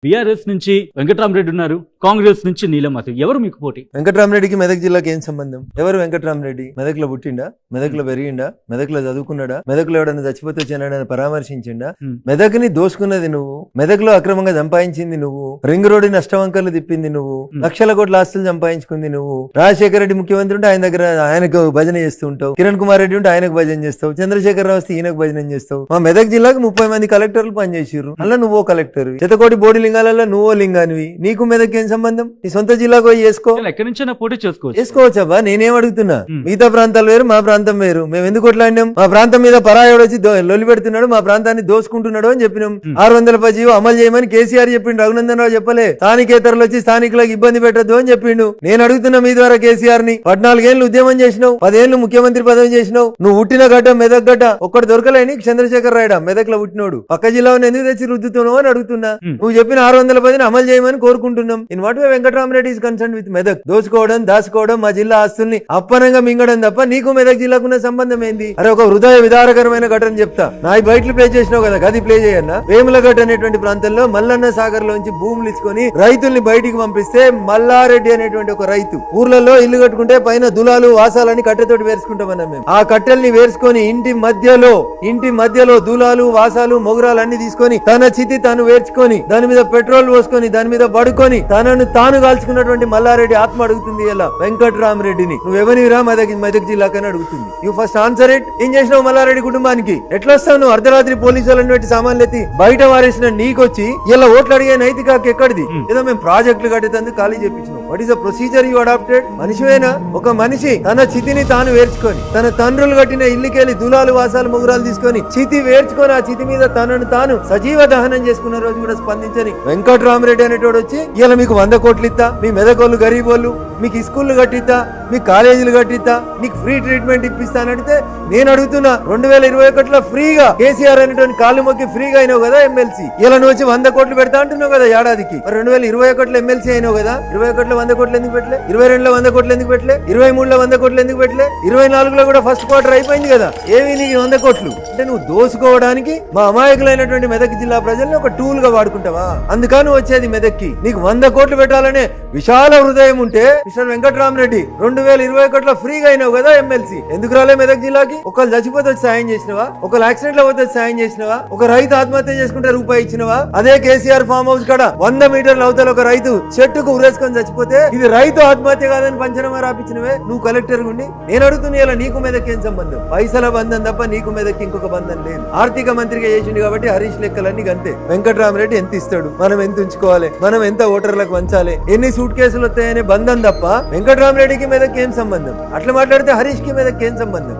BRS నుంచి వెంకట్రామరెడ్డి ఉన్నారు, కాంగ్రెస్ నుంచి నీలమతి. ఎవరు మీకు పోటీ? వెంకట్రామరెడ్డికి మెదక్ జిల్లాకి ఏం సంబంధం? ఎవరు వెంకట్రామరెడ్డి? మెదక్లో పుట్టిండా? మెదక్లో పెరిగిండా? మెదక్లో చదువుకున్నాడా? మెదక్లో ఎవడన్నా చచ్చిపోతే చెన్నాడని పరామర్శించిండా? మెదక్ని దోసుకున్నది నువ్వు, మెదక్లో అక్రమంగా సంపాదించింది నువ్వు, రింగ్ రోడ్డు నష్టవంకర్లు తిప్పింది నువ్వు, లక్షల కోట్ల ఆస్తులు సంపాదించుకుంది నువ్వు. రాజశేఖర రెడ్డి ముఖ్యమంత్రి ఉంటే ఆయన దగ్గర ఆయనకు భజన చేస్తూ ఉంటావు, కిరణ్ కుమార్ రెడ్డి ఉంటే ఆయనకు భజన చేస్తావు, చంద్రశేఖర రావు వస్తే ఈయనకు భజన చేస్తావు. మా మెదక్ జిల్లాకు 30 మంది కలెక్టర్లు పనిచేసిర్రు, అలా నువ్వో కలెక్టర్. శతకోటి బోడి లింగాలలో నువ్వో లింగానివి. నీకు మెదక్ ఏం సంబంధం? నీ సొంత జిల్లాకు పోయి చేసుకో. ఎక్కడి నుంచైనా పోటీ చేసుకోవచ్చబ్బా, నేనేం అడుగుతున్నా? మిగతా ప్రాంతాలు వేరు, మా ప్రాంతం వేరు. మేము ఎందుకు కొట్లాడినాం? మా ప్రాంతం మీద పరాయోడు వచ్చి లొల్లి పెడుతున్నాడు, మా ప్రాంతాన్ని దోసుకుంటున్నాడు అని చెప్పినాం. 600 జీవో అమలు చేయమని కేసీఆర్ చెప్పిండు, రఘునందన్ రావు చెప్పలే. స్థానికేతరులు వచ్చి స్థానికులకు ఇబ్బంది పెట్టద్దు అని చెప్పిండు. నేను అడుగుతున్నా మీ ద్వారా కేసీఆర్ ని. 14 ఏళ్ళు ఉద్యమం చేసినావు, 10 ఏళ్ళు ముఖ్యమంత్రి పదవి చేసినావు. నువ్వు పుట్టిన గడ్డ మెదక్ గడ్డ, ఒక్కటి దొరకలేని చంద్రశేఖర్ రాయడా మెదక్ లో పుట్టినోడు. పక్క జిల్లాను ఎందుకు తెచ్చి రుద్దుతున్నావు అని అడుగుతున్నా. నువ్వు చెప్పిన 610 అమలు చేయమని కోరుకుంటున్నాం. In what way Venkatrami Reddy is concern with Medak? దోచుకోవడం, దాచుకోవడం, మా జిల్లా ఆస్తుల్ని అప్పనంగా మింగడం తప్ప నీకు మెదక్ జిల్లాకున్న సంబంధం ఏంది? అరే ఒక హృదయ విదారకరమైన ఘటన చెప్తా. నా బయటలు ప్లే చేసినావు కదా, గది ప్లే చేయన్నా. వేములగడ్డ అనేటువంటి ప్రాంతంలో మల్లన్న సాగర్ లోంచి భూములు ఇచ్చుకొని రైతుల్ని బయటికి పంపిస్తే మల్లారెడ్డి అనేటువంటి ఒక రైతు ఊర్లలో ఇల్లు కట్టుకుంటే పైన దులాలు వాసాలని కట్టెతోటి వేసుకుంటామన్నా మేము. ఆ కట్టెల్ని వేసుకొని ఇంటి మధ్యలో దులాలు వాసాలు మొగురాలు అన్ని తీసుకొని తన చితి తాను వేర్చుకొని దాని మీద పెట్రోల్ పోసుకొని దాని మీద పడుకొని తనను తాను కాల్చుకున్నటువంటి మల్లారెడ్డి ఆత్మ అడుగుతుంది ఇలా వెంకట్రామరెడ్డిని, నువ్వెవనివిరా మెదక్ జిల్లాకని అడుగుతుంది. You first answer it. ఏం చేసినావు మల్లారెడ్డి కుటుంబానికి? ఎట్లా వస్తావు నువ్వు? అర్ధరాత్రి పోలీసు వాళ్ళని పెట్టి సామాన్లు ఎత్తి బయట వారేసిన నీకొచ్చి ఇలా ఓట్లు అడిగే నైతిక ఎక్కడిది? ఏదో మేము ప్రాజెక్టులు కట్టేందుకు ఖాళీ చేపించినాం. What is the procedure you adopted? మనిషివేనా? ఒక మనిషి తన చితిని తాను వేర్చుకొని తన తండ్రులు కట్టిన ఇల్లుకెళ్లి దులాలు వాసాలు మొగురాలు తీసుకొని చితి వేర్చుకొని ఆ చితి మీద తనను తాను సజీవ దహనం చేసుకున్న రోజు కూడా స్పందించని వెంకట్రామరెడ్డి అనేటోడు వచ్చి ఇలా మీకు 100 కోట్లు ఇస్తా, మీ మెదకోళ్ళు గరీబోళ్ళు, మీకు స్కూళ్లు కట్టిస్తా, మీ కాలేజీలు కట్టిస్తా, నీకు ఫ్రీ ట్రీట్మెంట్ ఇప్పిస్తా అని అడిగితే నేను అడుగుతున్నా 2021లో ఫ్రీగా కేసీఆర్ అనేటువంటి కాళ్ళు మొక్కి ఫ్రీగా అయినావు కదా ఎమ్మెల్సీ. ఇలా నువ్వు వచ్చి 100 కోట్లు పెడతా అంటున్నావు కదా ఏడాదికి. 2021లో ఎమ్మెల్సీ అయినావు కదా, 21లో 100 కోట్లు ఎందుకు పెట్టలే? 22లో 100 కోట్లు ఎందుకు పెట్టలే? 23లో 100 కోట్లు ఎందుకు పెట్టలే? 24లో కూడా ఫస్ట్ క్వార్టర్ అయిపోయింది కదా, ఏమి నీకు 100 కోట్లు? అంటే నువ్వు దోసుకోవడానికి మా అమాయకులైనటువంటి మెదక్ జిల్లా ప్రజల్ని ఒక టూల్ గా వాడుకుంటావా? అందుకని వచ్చేది మెదక్కి. నీకు 100 కోట్లు పెట్టాలనే విశాల హృదయం ఉంటే మిస్టర్ వెంకట్రామరెడ్డి 2021లో ఫ్రీగా అయినావు కదా ఎమ్మెల్సీ, ఎందుకు రాలే మెదక్ జిల్లాకి? ఒకళ్ళు చచ్చిపోతే వచ్చి సాయం చేసినవా? ఒకళ్ళు యాక్సిడెంట్ లో పోతే సాయం చేసినవా? ఒక రైతు ఆత్మహత్య చేసుకుంటే రూపాయి ఇచ్చినవా? అదే కేసీఆర్ ఫామ్ హౌస్ కాడ 100 మీటర్ల అవతల ఒక రైతు చెట్టుకు ఉరేసుకొని చచ్చిపోతే ఇది రైతు ఆత్మహత్య కాదని పంచనామా రాపించినవే నువ్వు కలెక్టర్ గుండి. నేను అడుగుతున్నా ఇలా నీకు మెదక్ ఏం సంబంధం? పైసల బంధం తప్ప నీకు మెదక్ ఇంకొక బంధం లేదు. ఆర్థిక మంత్రిగా చేసిండు కాబట్టి హరీష్ లెక్కలన్నీ అంతే. వెంకట్రామరెడ్డి ఎంత ఇస్తాడు, మనం ఎంత ఉంచుకోవాలి, మనం ఎంత ఓటర్లకు వంచాలి, ఎన్ని సూట్ కేసులు వస్తాయనే బంధం తప్ప వెంకట్రామరెడ్డికి మెదక్ ఏం సంబంధం? అట్లా మాట్లాడితే హరీష్ కి మెదక్ ఏం సంబంధం?